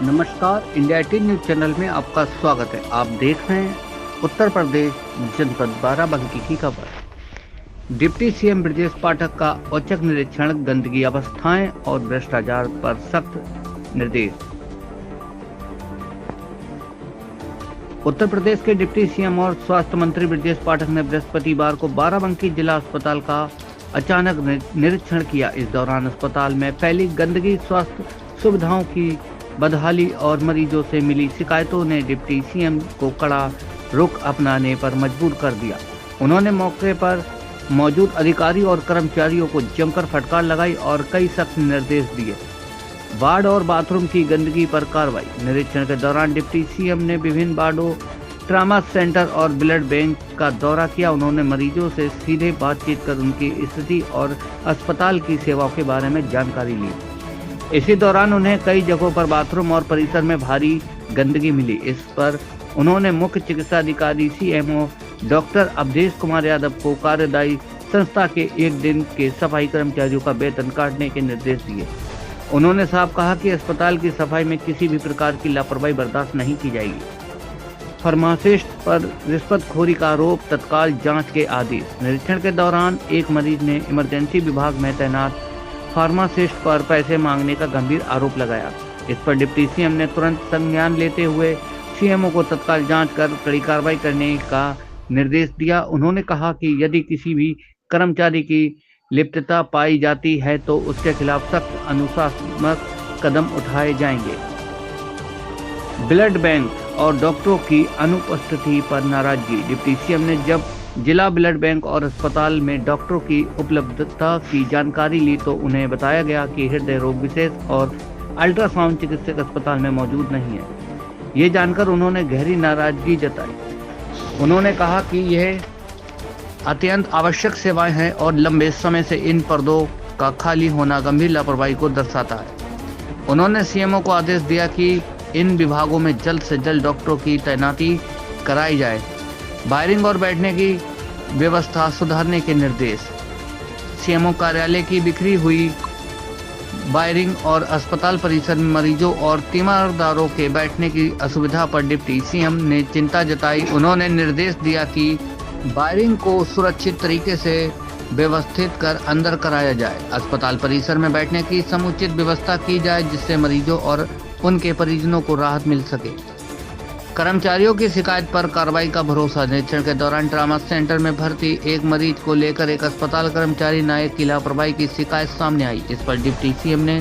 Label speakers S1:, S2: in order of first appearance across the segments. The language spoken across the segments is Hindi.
S1: नमस्कार, इंडिया 18 न्यूज चैनल में आपका स्वागत है। आप देख रहे हैं उत्तर प्रदेश जनपद बाराबंकी की खबर। डिप्टी सीएम ब्रजेश पाठक का औचक निरीक्षण, गंदगी, अवस्थाएं और भ्रष्टाचार पर सख्त निर्देश। उत्तर प्रदेश के डिप्टी सीएम और स्वास्थ्य मंत्री ब्रजेश पाठक ने बृहस्पतिवार को बाराबंकी जिला अस्पताल का अचानक निरीक्षण किया। इस दौरान अस्पताल में फैली गंदगी, स्वास्थ्य सुविधाओं की बदहाली और मरीजों से मिली शिकायतों ने डिप्टी सीएम को कड़ा रुख अपनाने पर मजबूर कर दिया। उन्होंने मौके पर मौजूद अधिकारी और कर्मचारियों को जमकर फटकार लगाई और कई सख्त निर्देश दिए। वार्ड और बाथरूम की गंदगी पर कार्रवाई। निरीक्षण के दौरान डिप्टी सीएम ने विभिन्न वार्डों, ट्रामा सेंटर और ब्लड बैंक का दौरा किया। उन्होंने मरीजों से सीधे बातचीत कर उनकी स्थिति और अस्पताल की सेवाओं के बारे में जानकारी ली। इसी दौरान उन्हें कई जगहों पर बाथरूम और परिसर में भारी गंदगी मिली। इस पर उन्होंने मुख्य चिकित्सा अधिकारी सीएमओ डॉक्टर अवधेश कुमार यादव को कार्यदायी संस्था के एक दिन के सफाई कर्मचारियों का वेतन काटने के निर्देश दिए। उन्होंने साफ कहा कि अस्पताल की सफाई में किसी भी प्रकार की लापरवाही बर्दाश्त नहीं की जाएगी। फार्मासिस्ट पर रिश्वतखोरी का आरोप, तत्काल जांच के आदेश। निरीक्षण के दौरान एक मरीज ने इमरजेंसी विभाग में तैनात फार्मासिस्ट पर पैसे मांगने का गंभीर आरोप लगाया। इस पर डिप्टी सीएम ने तुरंत संज्ञान लेते हुए सीएमओ को तत्काल जांच कर कड़ी कार्रवाई करने का निर्देश दिया। उन्होंने कहा कि यदि किसी भी कर्मचारी की लिप्तता पाई जाती है तो उसके खिलाफ सख्त अनुशासनात्मक कदम उठाए जाएंगे। ब्लड बैंक और डॉक्टरों की अनुपस्थिति पर नाराजगी। डिप्टी सीएम ने जब जिला ब्लड बैंक और अस्पताल में डॉक्टरों की उपलब्धता की जानकारी ली तो उन्हें बताया गया कि हृदय रोग विशेष और अल्ट्रासाउंड चिकित्सक अस्पताल में मौजूद नहीं है। ये जानकर उन्होंने गहरी नाराजगी जताई। उन्होंने कहा कि यह अत्यंत आवश्यक सेवाएं हैं और लंबे समय से इन पदों का खाली होना गंभीर लापरवाही को दर्शाता है। उन्होंने सीएमओ को आदेश दिया कि इन विभागों में जल्द से जल्द डॉक्टरों की तैनाती कराई जाए। वायरिंग और बैठने की व्यवस्था सुधारने के निर्देश। सीएमओ कार्यालय की बिखरी हुई वायरिंग और अस्पताल परिसर में मरीजों और तीमारदारों के बैठने की असुविधा पर डिप्टी सीएम ने चिंता जताई। उन्होंने निर्देश दिया कि वायरिंग को सुरक्षित तरीके से व्यवस्थित कर अंदर कराया जाए। अस्पताल परिसर में बैठने की समुचित व्यवस्था की जाए जिससे मरीजों और उनके परिजनों को राहत मिल सके। कर्मचारियों की शिकायत पर कार्रवाई का भरोसा। निरीक्षण के दौरान ट्रामा सेंटर में भर्ती एक मरीज को लेकर एक अस्पताल कर्मचारी नायक की लापरवाही की शिकायत सामने आई। इस पर डिप्टी सीएम ने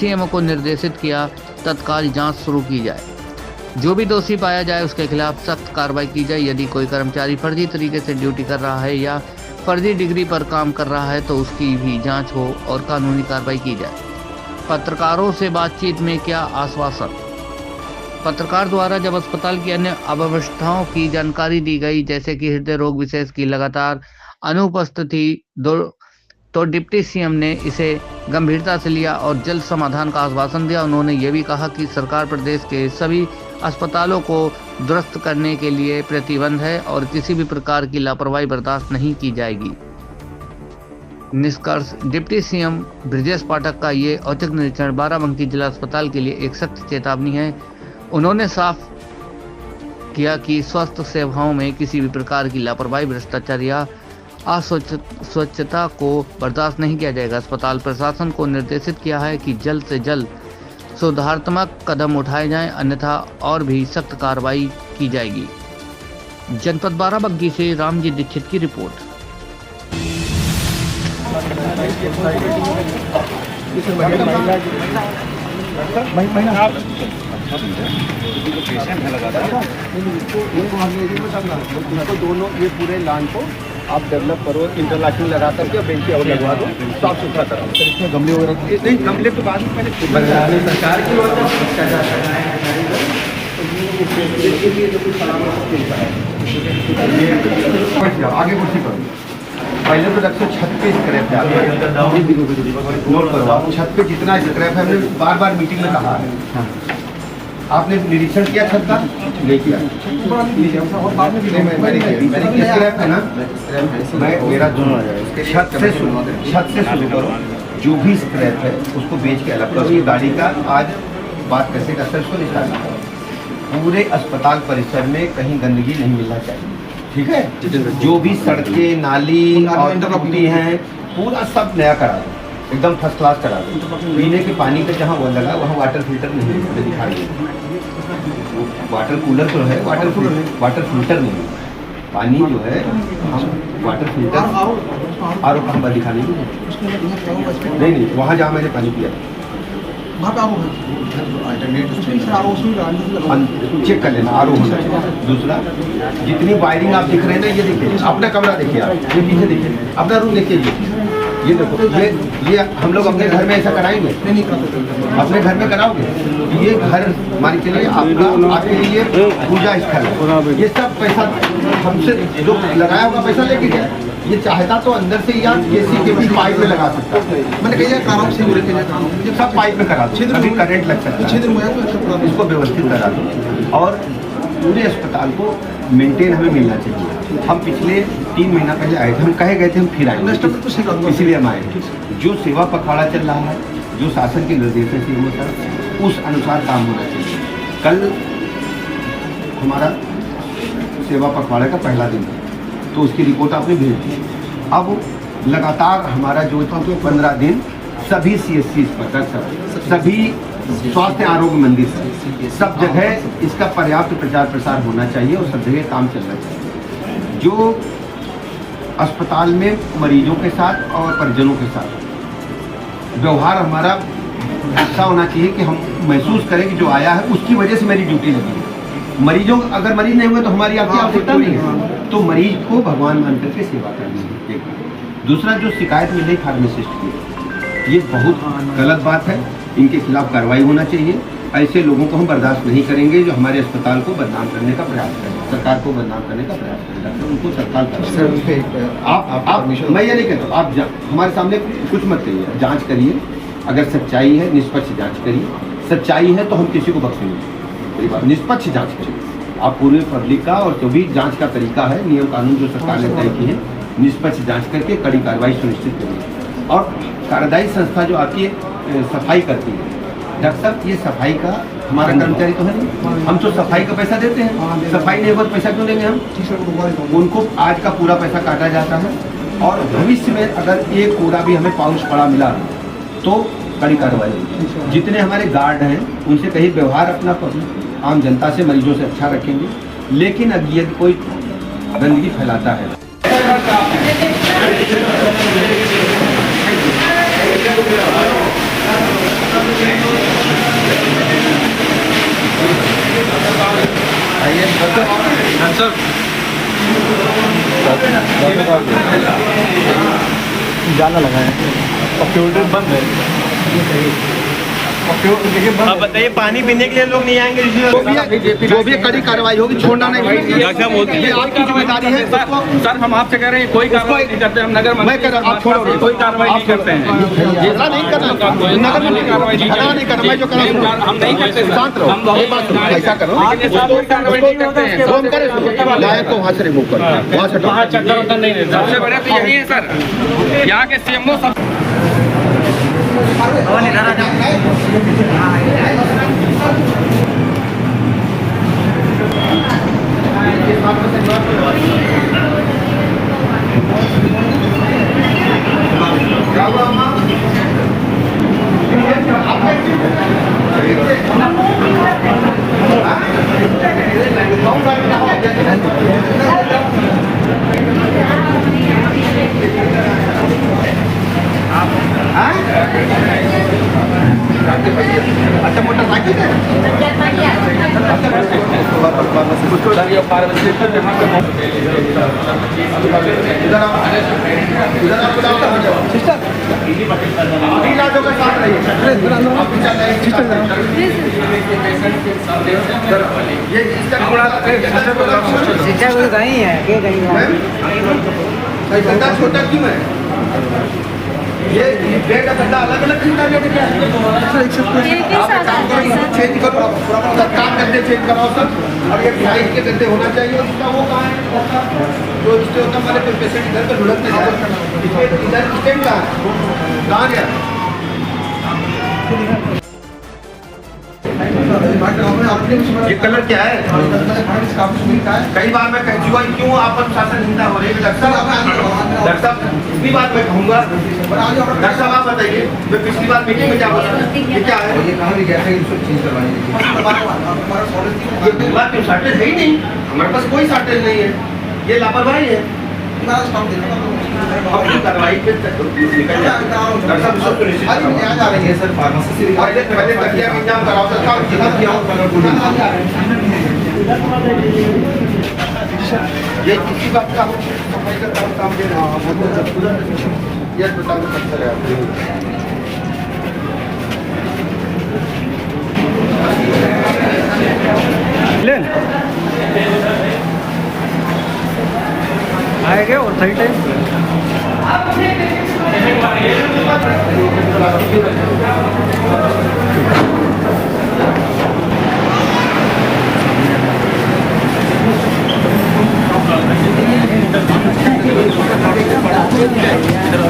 S1: सीएमओ को निर्देशित किया तत्काल जांच शुरू की जाए। जो भी दोषी पाया जाए उसके खिलाफ सख्त कार्रवाई की जाए। यदि कोई कर्मचारी फर्जी तरीके से ड्यूटी कर रहा है या फर्जी डिग्री पर काम कर रहा है तो उसकी भी जाँच हो और कानूनी कार्रवाई की जाए। पत्रकारों से बातचीत में क्या आश्वासन। पत्रकार द्वारा जब अस्पताल की अन्य अव्यवस्थाओं की जानकारी दी गई जैसे कि हृदय रोग विशेष की लगातार अनुपस्थिति तो डिप्टी सीएम ने इसे गंभीरता से लिया और जल्द समाधान का आश्वासन दिया। उन्होंने ये भी कहा कि सरकार प्रदेश के सभी अस्पतालों को दुरुस्त करने के लिए प्रतिबद्ध है और किसी भी प्रकार की लापरवाही बर्दाश्त नहीं की जाएगी। निष्कर्ष, डिप्टी सीएम ब्रजेश पाठक का ये औचक निरीक्षण बाराबंकी जिला अस्पताल के लिए एक सख्त चेतावनी है। उन्होंने साफ किया कि स्वास्थ्य सेवाओं में किसी भी प्रकार की लापरवाही, भ्रष्टाचार या अस्वच्छता को बर्दाश्त नहीं किया जाएगा। अस्पताल प्रशासन को निर्देशित किया है कि जल्द से जल्द सुधारात्मक कदम उठाए जाएं, अन्यथा और भी सख्त कार्रवाई की जाएगी। जनपद बाराबंकी से रामजी दीक्षित की रिपोर्ट।
S2: पेशेंट है लगातार इनको दोनों ये पूरे लाइन को आप डेवलप करो, इंटरलॉकिंग लगा करके बेंच और लगवा दो, साफ सुथरा करो। इसमें गमले वगैरह नहीं, गमले तो बाद में पहले सरकार की ओर से आगे कुर्सी करो। पहले तो रखो छत पे स्क्रैप है, छत पे जितना स्क्रैप है हमने बार बार मीटिंग में कहा है। आपने निरीक्षण किया छत का? नहीं किया। मैंने स्क्रैप है ना, मैं मेरा छत से शुरू करो। जो भी स्क्रैप है उसको बेच के अलग करो। गाड़ी का आज बात कैसे का सर इसको निकालना है। पूरे अस्पताल परिसर में कहीं गंदगी नहीं मिलना चाहिए, ठीक है। जो भी सड़कें नाली और टूटी हैं पूरा सब नया करा दो, एकदम फर्स्ट क्लास करा दो। पीने के पानी का जहाँ वो लगा वहाँ वाटर फिल्टर नहीं है, दिखाई दे। वाटर कूलर तो है, वाटर फिल्टर नहीं है। पानी जो है हम वाटर फिल्टर आरो का हम दिखाने नहीं, वहाँ जहाँ मैंने पानी पिया चेक कर लेना आरो होना चाहिए। दूसरा, जितनी वायरिंग आप दिख रहे हैं ना, ये देखिए अपना कमरा देखिए, आप ये पीछे देखिए, अपना रूम देखिए, ये देखो, ये हम लोग अपने घर में ऐसा कराएंगे? अपने घर में कराओगे? ये घर मान के लिए आपका, आपके लिए पूजा स्थल है। ये सब पैसा हमसे जो लगाया होगा पैसा लेके गया। ये चाहता तो अंदर से या केसी के भी पाइप में लगा सकता है। मैंने कहा सब पाइप में करा दो, अभी करंट लग सकता है, इसको व्यवस्थित करा दो। और पूरे अस्पताल को मेंटेन हमें मिलना चाहिए। हम पिछले 3 महीना पहले आए थे, हम कहे गए थे हम फिर आएंगे, इसलिए हम आए। जो सेवा पखवाड़ा चल रहा है, जो शासन के निर्देशों से होता है, उस अनुसार काम होना चाहिए। कल हमारा सेवा पखवाड़े का पहला दिन था, तो उसकी रिपोर्ट आपने भेज दी। अब लगातार हमारा जो 15 दिन सभी CSC पर सभी स्वास्थ्य आरोग्य मंदिर सब जगह इसका पर्याप्त प्रचार प्रसार होना चाहिए और सब जगह काम चलना चाहिए। जो अस्पताल में मरीजों के साथ और परिजनों के साथ व्यवहार हमारा ऐसा होना चाहिए कि हम महसूस करें कि जो आया है उसकी वजह से मेरी ड्यूटी लगी है। मरीजों, अगर मरीज नहीं हुए तो हमारी आपकी आवश्यकता नहीं है, तो मरीज को भगवान मान करके सेवा करनी है। दूसरा, जो शिकायत मिल रही फार्मासिस्ट की, ये बहुत गलत बात है, इनके खिलाफ कार्रवाई होना चाहिए। ऐसे लोगों को हम बर्दाश्त नहीं करेंगे जो हमारे अस्पताल को बदनाम करने का प्रयास करें, सरकार को बदनाम करने का प्रयास करें, उनको सरकार आप मैं ये नहीं कहता, आप हमारे सामने कुछ मत करिए, जाँच करिए, अगर सच्चाई है निष्पक्ष जाँच करिए, सच्चाई है तो हम किसी को बख्शेंगे, निष्पक्ष जाँच करिए। आप पूरे पब्लिक का और जो भी जाँच का तरीका है, नियम कानून जो सरकार ने तय की है, निष्पक्ष जाँच करके कड़ी कार्रवाई सुनिश्चित करिए। और कार्यदायी संस्था जो आपकी सफाई करती है, डॉक्टर साहब ये सफाई का हमारा कर्मचारी तो है नहीं, हम तो सफाई का पैसा देते हैं, सफाई नहीं होगा तो पैसा क्यों देंगे हम? उनको आज का पूरा पैसा काटा जाता है और भविष्य में अगर ये पूरा भी हमें पाउच पड़ा मिला तो कड़ी कार्रवाई होगी। जितने हमारे गार्ड हैं उनसे कहीं व्यवहार अपना आम जनता से, मरीजों से अच्छा रखेंगे। लेकिन अब यदि कोई गंदगी फैलाता है
S3: जाना लगा है, कंप्यूटर बंद है। अब बताइए, पानी पीने के लिए लोग नहीं आएंगे?
S2: जो भी कड़ी कार्रवाई होगी, छोड़ना नहीं। ये आपकी जिम्मेदारी है।
S4: सर हम आपसे कह रहे हैं कोई कार्रवाई नहीं करते, हम नगर
S2: मैं कह रहा हूँ आप छोड़ो,
S4: कोई कार्रवाई नहीं करते हैं।
S2: झगड़ा नहीं करना, नगर में कार्रवाई नहीं करना, मैं जो कर रहा हूँ
S4: हम नहीं करते,
S2: शांत रहो। ऐसा करो,
S4: कार्रवाई नहीं करते हैं।
S2: को वहाँ से रिमूव करो, वहाँ से
S4: सबसे बड़े तो यही है सर, यहाँ के CMO सब
S2: अच्छा मोटरसाइकिल है उसको
S4: सर ये फार्मेसी
S2: इधर आप सिस्टर इलाजों के साथ रहिए ये
S5: शिक्षा को कहीं है के कहीं
S2: गड्ढा छोटा क्यों है? ये बेड का गड्ढा अलग अलग क्यों है? आप काम करो, चेंज करो, काम करते चेंज कराओ सब। और ये साइज के गड्ढे होना चाहिए। उसका वो कहाँ है? जो इससे होता हमारे कोई पेशेंट इधर पर ढुलकने जाए, इधर स्टेम कहाँ है? कहाँ गया? ये कलर क्या है? कई बार मैं कह चुका हूं, क्यों आप अनुशासनहीनता हो रही है? डॉक्टर साहब इतनी बात मैं कहूँगा। डॉक्टर साहब आप बताइए, मैं पिछली बार मीटिंग में क्या बोला? ये क्या है? ये बात क्यों शॉर्टेज है ही नहीं, हमारे पास कोई शॉर्टेज नहीं है, ये लापरवाही है। अपनी कार्रवाई पे निकल जाए। डॉक्टर साहब सब सुनिश्चित आ रही है सर, फार्मेसी से पहले तकिया का इंतजाम कराओ सर। काम किया ये किसी बात का सफाई का काम दे रहा हूँ, ये अस्पताल में पत्थर है।
S1: आएंगे और सही टाइम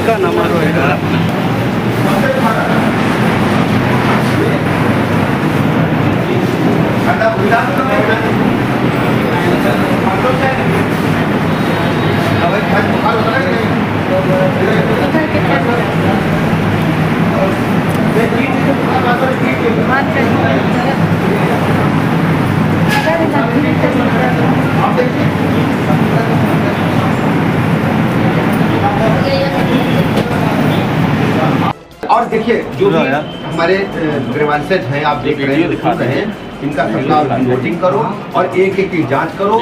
S1: का नंबर रहेगा।
S2: और देखिए जो भी हमारे ग्रेवांसेज हैं, आप देख रहे हैं, इनका सबका नोटिंग करो और एक एक की जांच करो।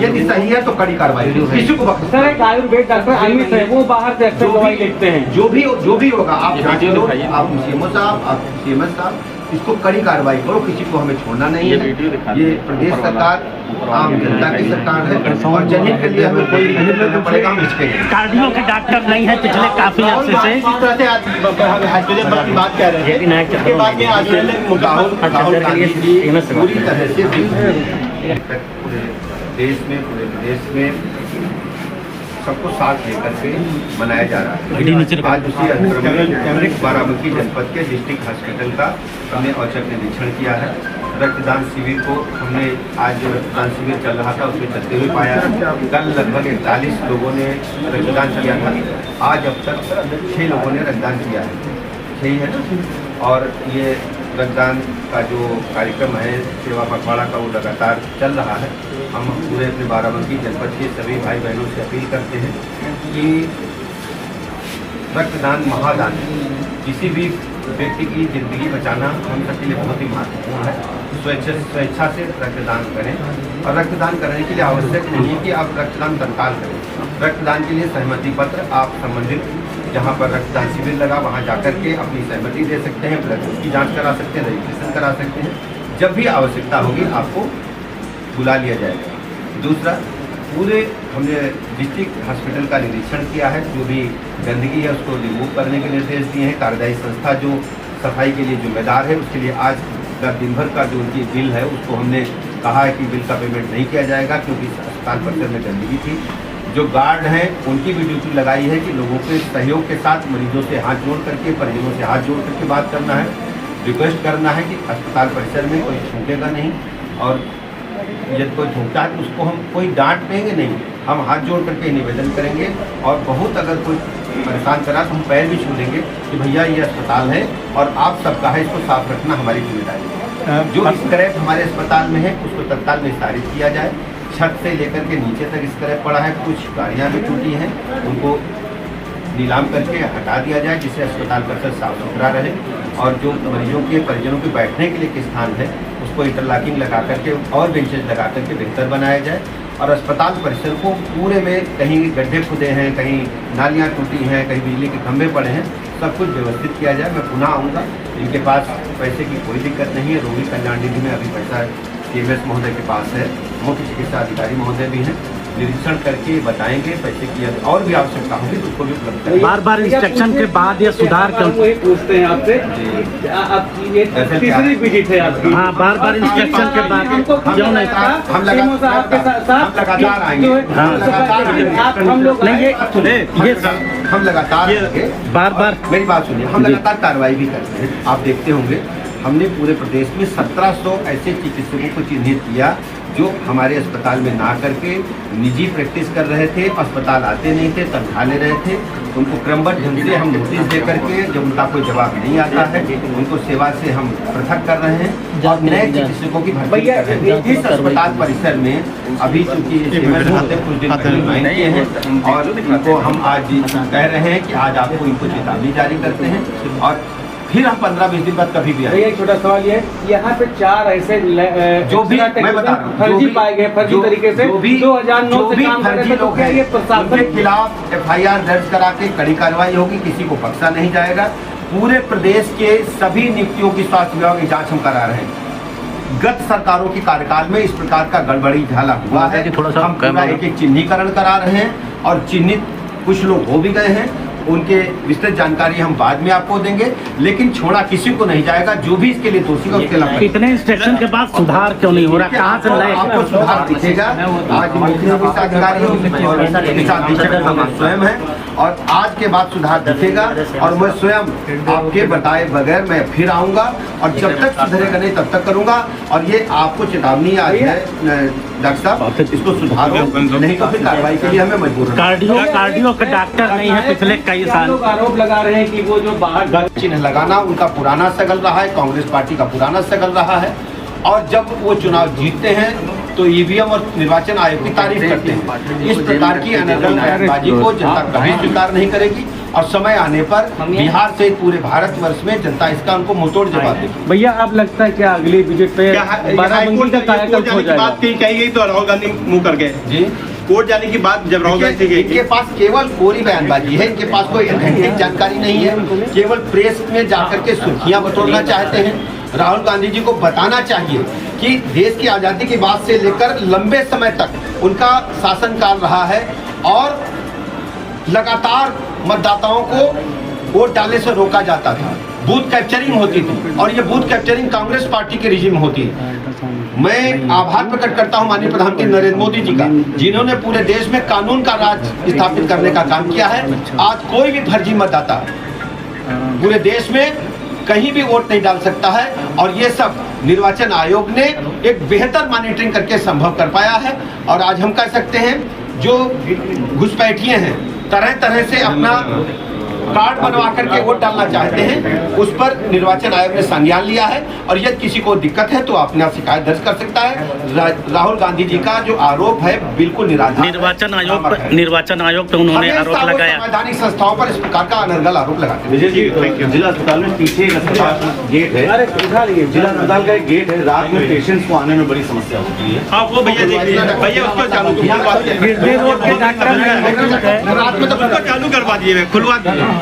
S2: यदि सही है तो कड़ी कार्रवाई, किसी को
S5: सर एक आयुर्वेद डॉक्टर अमित है, वो बाहर से अक्सर दवाई लिखते हैं।
S2: जो भी होगा आप जांच करो, आप सीएमओ साहब, आप सीएमएस साहब, इसको कड़ी कार्रवाई करो, किसी को हमें छोड़ना नहीं है। ये प्रदेश सरकार आम जनता की सरकार है और जनहित के लिए हमें कोई नहीं करना पड़ेगा, हम इसके
S6: कार्डियो के डॉक्टर नहीं है पिछले काफी अर्से से।
S3: इस तरह से आज हाइड्रोजन बम की बात कर रहे हैं, इसके बाद में आज
S2: राहुल गांधी जी पूरी तरह से पूरे देश में, पूरे विदेश में सबको साथ लेकर के मनाया जा रहा है। आज उसी अंतर्गत में बाराबंकी जनपद के डिस्ट्रिक्ट हॉस्पिटल का हमने औचक निरीक्षण किया है। रक्तदान शिविर को हमने आज जो रक्तदान शिविर चल रहा था उसमें चलते हुए पाया। कल लगभग 41 लोगों ने रक्तदान किया था, आज अब तक 6 लोगों ने रक्तदान किया है, सही है ना। और ये रक्तदान का जो कार्यक्रम है सेवा पखवाड़ा का, वो लगातार चल रहा है। हम पूरे अपने बाराबंकी जनपद के सभी भाई बहनों से अपील करते हैं कि रक्तदान महादान है। किसी भी व्यक्ति की जिंदगी बचाना हम सबके लिए बहुत ही महत्वपूर्ण है। स्वेच्छा से रक्तदान करें और रक्तदान करने के लिए आवश्यक नहीं है कि आप रक्तदान तत्काल करें। रक्तदान के लिए सहमति पत्र आप संबंधित जहाँ पर रक्तदान शिविर लगा वहाँ जाकर के अपनी सहमति दे सकते हैं, ब्लड ग्रुप की जांच करा सकते हैं, रजिस्ट्रेशन करा सकते हैं। जब भी आवश्यकता होगी आपको बुला लिया जाएगा। दूसरा, पूरे हमने डिस्ट्रिक्ट हॉस्पिटल का निरीक्षण किया है, जो भी गंदगी है उसको रिमूव करने के निर्देश दिए हैं। कार्यदायी संस्था जो सफाई के लिए जिम्मेदार है उसके लिए आज दिन भर का जो उनकी बिल है उसको हमने कहा है कि बिल का पेमेंट नहीं किया जाएगा, क्योंकि अस्पताल परिसर में गंदगी थी। जो गार्ड हैं उनकी भी ड्यूटी लगाई है कि लोगों के सहयोग के साथ मरीजों से हाथ जोड़ करके, परिजनों से हाथ जोड़ करके बात करना है, रिक्वेस्ट करना है कि अस्पताल परिसर में कोई थूकेगा नहीं, और यदि कोई थूकता है तो उसको हम कोई डांट देंगे नहीं, हम हाथ जोड़ करके निवेदन करेंगे। और बहुत अगर कोई परेशान करा तो हम पैर भी छू देंगे कि भैया ये अस्पताल है और आप सबका है, इसको साफ रखना हमारी जिम्मेदारी है। जो स्क्रैप हमारे अस्पताल में है उसको तत्काल निस्तारित किया जाए। छत से लेकर के नीचे तक स्क्रैप पड़ा है, कुछ गाड़ियाँ भी टूटी हैं, उनको नीलाम करके हटा दिया जाए जिससे अस्पताल परिसर साफ सुथरा रहे। और जो मरीजों के परिजनों के बैठने के लिए स्थान है उसको इंटरलॉकिंग लगा करके और बेंचेज लगा करके बेहतर बनाया जाए। और अस्पताल परिसर को पूरे में कहीं गड्ढे खुदे हैं, कहीं नालियाँ टूटी हैं, कहीं बिजली के खंभे पड़े हैं, सब कुछ व्यवस्थित किया जाए। मैं पुनः आऊँगा, इनके पास पैसे की कोई दिक्कत नहीं है। रोगी कल्याण निधि में अभी पैसा सीएमएस महोदय के पास है, मुख्य चिकित्सा अधिकारी महोदय भी हैं, निरीक्षण करके बताएंगे। पैसे की और भी आवश्यकता होगी तो उसको भी उपलब्ध करेंगे।
S6: बार बार इंस्ट्रक्शन के बाद या सुधार कर
S5: वही पूछते हैं आपसे, आपकी ये तीसरी विजिट है आपकी।
S6: हाँ, बार बार इंस्ट्रक्शन के बाद
S2: हम लगातार आएंगे, हम लगातार
S6: बार बार
S2: मेरी बात सुनिए, हम लगातार कार्रवाई भी करते हैं। आप देखते होंगे हमने पूरे प्रदेश में 1700 ऐसे चिकित्सकों को चिन्हित किया जो हमारे अस्पताल में ना करके निजी प्रैक्टिस कर रहे थे, अस्पताल आते नहीं थे, तनख्वाह ले रहे थे। उनको क्रमबद्ध ढंग से हम नोटिस दे करके, जब उनका कोई जवाब नहीं आता है, उनको सेवा से हम पृथक कर रहे हैं और नए चिकित्सकों की भर्ती कर रहे हैं। इस अस्पताल परिसर में अभी चूंकि कुछ दिन पहले ज्वाइन किए हैं और इनको हम आज कह रहे हैं कि आज आपको इनको चेतावनी जारी करते हैं और फिर हम 15-20 दिन बाद कभी भी आएंगे।
S5: एक छोटा सवाल ये, यहाँ पे 4 ऐसे
S2: जो भी मैं बता रहा हूँ,
S5: फर्जी पाए गए, फर्जी तरीके से 2009 से काम कर रहे थे, तो क्या ये प्रशासन
S2: के खिलाफ FIR दर्ज करा के कड़ी कार्रवाई होगी, किसी को बख्शा नहीं जाएगा। पूरे प्रदेश के सभी नियुक्तियों की स्वास्थ्य विभाग की जांच हम करा रहे हैं। गत सरकारों के कार्यकाल में इस प्रकार का गड़बड़ी झाला हुआ है, हम पूरा एक चिन्हीकरण करा रहे हैं और चिन्हित कुछ लोग हो भी गए हैं। उनके विस्तृत जानकारी हम बाद में आपको देंगे, लेकिन छोड़ा किसी को नहीं जाएगा। जो भी इसके लिए दोषी है उसके खिलाफ।
S6: इतने इंस्ट्रक्शन के बाद सुधार क्यों नहीं हो रहा? कहाँ से नए
S2: आपको सुधार दिखेगा? आज मुख्य अधिकारी और निदेशक हम स्वयं हैं और आज के बाद सुधार दिखेगा और मैं स्वयं आपके बताए बगैर मैं फिर आऊंगा और जब तक सुधरेगा नहीं तब तक करूंगा। और ये आपको चेतावनी आज है डॉक्टर साहब, इसको सुधारो, नहीं तो फिर कार्रवाई के लिए हमें मजबूर।
S6: कार्डियो के डॉक्टर नहीं है पिछले कई साल।
S5: लोग आरोप लगा रहे हैं कि वो जो बाहर
S2: चिन्ह लगाना उनका पुराना सगल रहा है, कांग्रेस पार्टी का पुराना सगल रहा है और जब वो चुनाव जीतते हैं तो EVM और निर्वाचन आयोग की तारीफ करते हैं। इस प्रकार की अनर्गल बयानबाजी को जनता कभी स्वीकार नहीं करेगी और समय आने पर बिहार से पूरे भारतवर्ष में जनता इसका उनको मुंहतोड़ जवाब देगी।
S5: भैया आप लगता है क्या अगली विजिट पे बाराबंकी का कायाकल्प हो जाएगा?
S3: कही गई तो राहुल गांधी मुंह कर गए
S2: जी,
S3: कोर्ट जाने की बात जब राहुल गांधी गई,
S2: इनके पास केवल कोरी बयानबाजी है, इनके पास कोई ऑथेंटिक जानकारी नहीं है, केवल प्रेस में जाकर के सुर्खियां बटोरना चाहते हैं। राहुल गांधी जी को बताना चाहिए कि देश की आज़ादी के बाद से लेकर लंबे समय तक उनका शासनकाल रहा है और लगातार मतदाताओं को वोट डालने से रोका जाता था, बूथ कैप्चरिंग होती थी और ये बूथ कैप्चरिंग कांग्रेस पार्टी के रिजिम होती है। मैं आभार प्रकट करता हूं माननीय प्रधानमंत्री नरेंद्र मोदी जी का, जिन्होंने पूरे देश में कानून का राज स्थापित करने का काम किया है। आज कोई भी फर्जी मतदाता पूरे देश में कहीं भी वोट नहीं डाल सकता है और ये सब निर्वाचन आयोग ने एक बेहतर मॉनिटरिंग करके संभव कर पाया है। और आज हम कह सकते हैं जो घुसपैठिए हैं तरह तरह से अपना कार्ड बनवा करके वोट डालना चाहते हैं, उस पर निर्वाचन आयोग ने संज्ञान लिया है और यदि किसी को दिक्कत है तो अपना शिकायत दर्ज कर सकता है। राहुल गांधी जी का जो आरोप है बिल्कुल निराधार।
S6: निर्वाचन आयोग पे उन्होंने आरोप लगाया,
S2: संवैधानिक संस्थाओं पर इस प्रकार का अनर्गल आरोप लगाते हैं।
S3: जिला अस्पताल में पीछे एक अस्पताल गेट है, जिला अस्पताल का एक गेट है, रात में पेशेंट्स को आने में बड़ी समस्या होती है। आप वो भैया देखिए, भैया उसको चालू
S2: रात में तो
S3: चालू करवा दिए, खुलवा दिए।